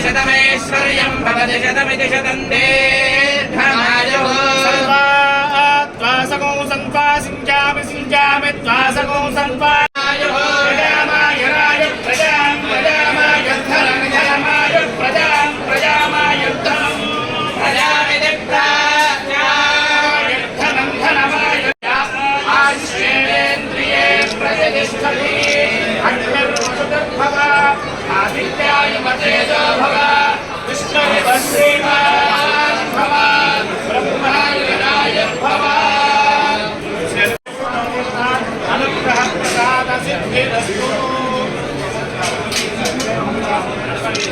शतमेश्वर्यं भवति शतमिति शतन्ते त्वासको सन्त्वा सिञ्चामि सिञ्चामि त्वासको सन्त्वा प्रजामायुराय प्रजां प्रजामायुद्धनं जलमाय प्रजां प्रजामायुद्धनं प्रजामिति प्राज्ञायुद्धनं धनमाय आश्रेन्द्रिये प्रतिष्ठति अग्निर्वसुतर्भव आदित्याय मतेजो भव विष्णुः श्रीमान् भव ब्रह्माय भव अनुग्रह प्रसाद सिद्धिरस्तु अनुग्रह प्रसाद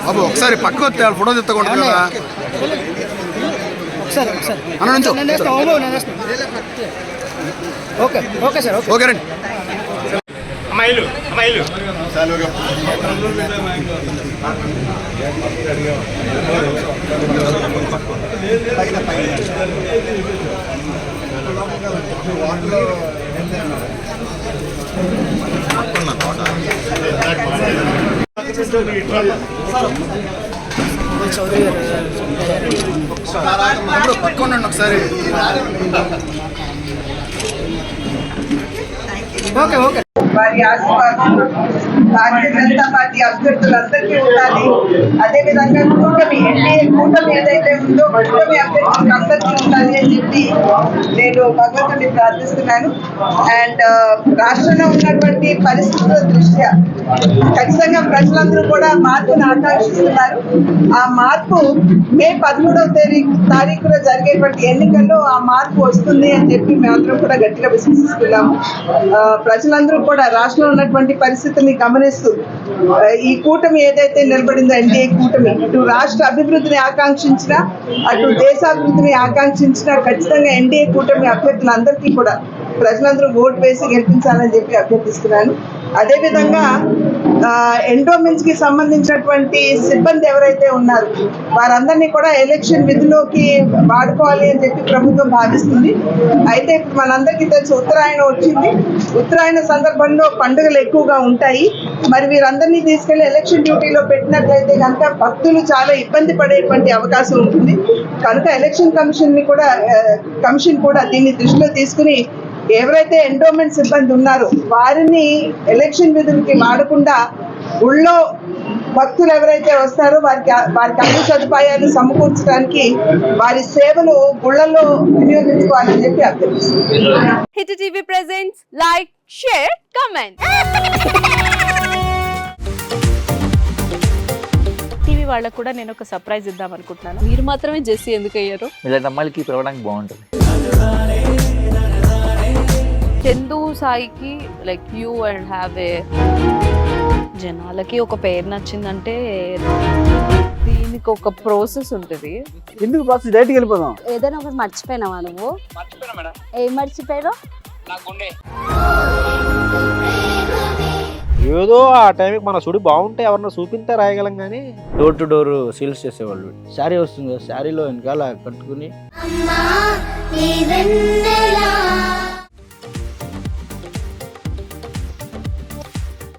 బాబు ఒకసారి పక్క వస్తే ఫోటో తెత్తకుండా కదా అన్న నుంచో ఓకే ఓకే సార్ ఓకే రండి అమ్మాయిలు అమ్మాయిలు పట్టుకోండి ఒకసారి ఓకే ఓకే వారి ఆశీర్వాదాలు భారతీయ జనతా పార్టీ అభ్యర్థులందరికీ ఉండాలి. అదేవిధంగా కూటమి ఎన్డీఏ కూటమి ఏదైతే ఉందో కూటమి అభ్యర్థులకు అందరికీ ఉండాలి అని చెప్పి నేను భగవంతుడిని ప్రార్థిస్తున్నాను. అండ్ రాష్ట్రంలో ఉన్నటువంటి పరిస్థితుల దృష్ట్యా ఖచ్చితంగా ప్రజలందరూ కూడా మార్పును ఆకాంక్షిస్తున్నారు. ఆ మార్పు మే 13వ తారీఖున జరిగేటువంటి ఎన్నికల్లో ఆ మార్పు వస్తుంది అని చెప్పి మేమందరం కూడా గట్టిగా విశ్వసిస్తున్నాము. ప్రజలందరూ కూడా రాష్ట్రంలో ఉన్నటువంటి పరిస్థితుల్ని గమనిస్తూ ఈ కూటమి ఏదైతే నిలబడిందో ఎన్డీఏ కూటమి ఇటు రాష్ట్ర అభివృద్ధిని ఆకాంక్షించిన అటు దేశాభివృద్ధిని ఆకాంక్షించిన ఖచ్చితంగా ఎన్డీఏ కూటమి అభ్యర్థులందరికీ కూడా ప్రజలందరూ ఓటు వేసి గెలిపించాలని చెప్పి అభ్యర్థిస్తున్నాను. అదేవిధంగా ఎండోమెంట్స్ కి సంబంధించినటువంటి సిబ్బంది ఎవరైతే ఉన్నారు వారందరినీ కూడా ఎలక్షన్ విధిలోకి వాడుకోవాలి అని చెప్పి ప్రభుత్వం భావిస్తుంది. అయితే ఇప్పుడు మనందరికీ తెలుసు ఉత్తరాయణ వచ్చింది. ఉత్తరాయణ సందర్భంలో పండుగలు ఎక్కువగా ఉంటాయి. మరి వీరందరినీ తీసుకెళ్లి ఎలక్షన్ డ్యూటీలో పెట్టినట్లయితే కనుక భక్తులు చాలా ఇబ్బంది పడేటువంటి అవకాశం ఉంటుంది. కనుక ఎలక్షన్ కమిషన్ కూడా దీన్ని దృష్టిలో తీసుకుని ఎవరైతే ఎండోమెంట్ సిబ్బంది ఉన్నారో వారిని ఎలక్షన్ విధులకి వాడకుండా ఊళ్ళో భక్తులు ఎవరైతే వస్తారో వారికి అన్ని సదుపాయాలు సమకూర్చడానికి వారి సేవలు గుళ్ళల్లో వినియోగించుకోవాలని చెప్పి అభ్యర్థిస్తున్నాను. Hit TV presents like, share, comment. TV వాళ్ళకు కూడా నేను ఒక సర్ప్రైజ్ ఇద్దాం అనుకుంటున్నాను. మీరు మాత్రమే జెస్సీ ఎందుకు అయ్యారు? ఇలాంటి అమ్మాయిలకి పిలవడానికి బాగుంటుంది. చందు సాయికి like you and have a జనాలకి ఒక పేరు నచ్చిందంటే దీనికి ఒక ప్రాసెస్ ఉంటుంది. ఎందుకు ప్రాసెస్ డైరెక్ట్గా వెళ్ళిపోదాం. ఏదైనా ఒకటి మర్చిపోయినావా నువ్వు? ఏం మర్చిపోయావు? ఏదో ఆ టైంకి మన సుడి బాగుంటే ఎవరన్నా చూపిస్తే రాయగలం కానీ డోర్ టు డోర్ సేల్స్ చేసేవాళ్ళు. శారీ వస్తుంది, శారీలో వెనకాల కట్టుకుని